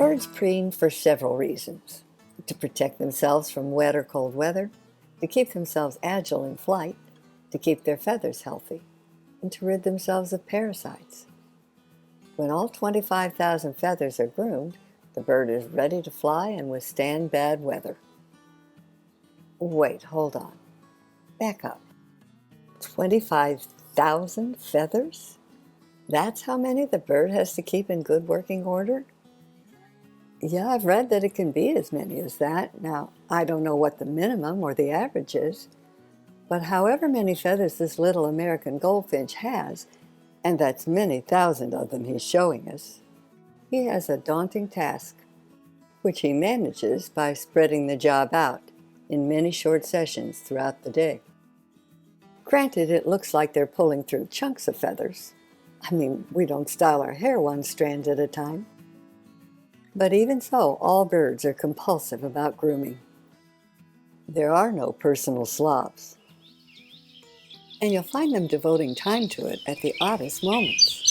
Birds preen for several reasons: to protect themselves from wet or cold weather, to keep themselves agile in flight, to keep their feathers healthy, and to rid themselves of parasites. When all 25,000 feathers are groomed, the bird is ready to fly and withstand bad weather. Wait, hold on. Back up. 25,000 feathers? That's how many the bird has to keep in good working order? Yeah, I've read that it can be as many as that. Now, I don't know what the minimum or the average is, but however many feathers this little American goldfinch has, and that's many thousand of them he's showing us, he has a daunting task, which he manages by spreading the job out in many short sessions throughout the day. Granted, it looks like they're pulling through chunks of feathers. I mean, we don't style our hair one strand at a time. But even so, all birds are compulsive about grooming. There are no personal slobs. And you'll find them devoting time to it at the oddest moments.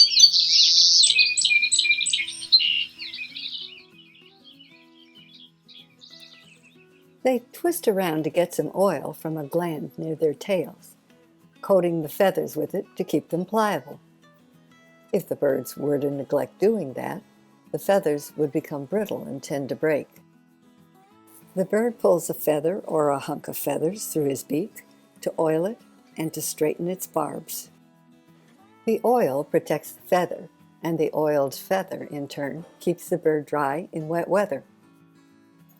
They twist around to get some oil from a gland near their tails, coating the feathers with it to keep them pliable. If the birds were to neglect doing that, the feathers would become brittle and tend to break. The bird pulls a feather or a hunk of feathers through his beak to oil it and to straighten its barbs. The oil protects the feather, and the oiled feather, in turn, keeps the bird dry in wet weather.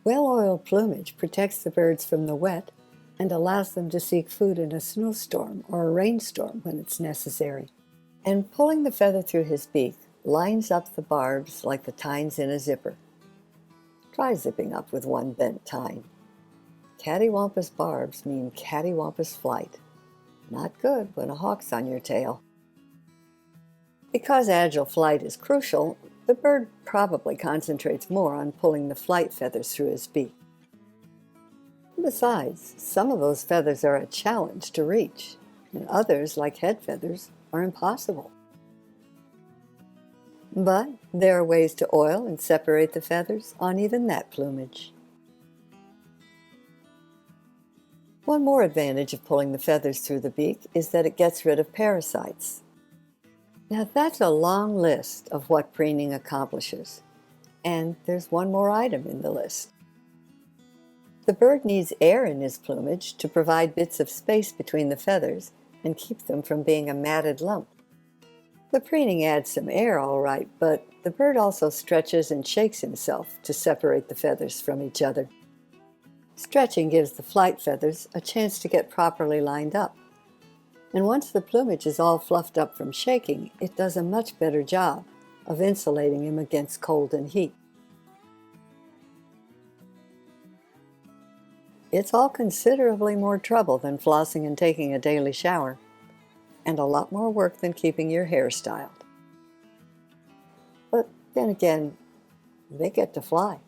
Well-oiled plumage protects the birds from the wet and allows them to seek food in a snowstorm or a rainstorm when it's necessary. And pulling the feather through his beak lines up the barbs like the tines in a zipper. Try zipping up with one bent tine. Cattywampus barbs mean cattywampus flight. Not good when a hawk's on your tail. Because agile flight is crucial, the bird probably concentrates more on pulling the flight feathers through his beak. Besides, some of those feathers are a challenge to reach, and others, like head feathers, are impossible. But there are ways to oil and separate the feathers on even that plumage. One more advantage of pulling the feathers through the beak is that it gets rid of parasites. Now that's a long list of what preening accomplishes, and there's one more item in the list. The bird needs air in his plumage to provide bits of space between the feathers and keep them from being a matted lump. The preening adds some air, all right, but the bird also stretches and shakes himself to separate the feathers from each other. Stretching gives the flight feathers a chance to get properly lined up. And once the plumage is all fluffed up from shaking, it does a much better job of insulating him against cold and heat. It's all considerably more trouble than flossing and taking a daily shower, and a lot more work than keeping your hair styled. But then again, they get to fly.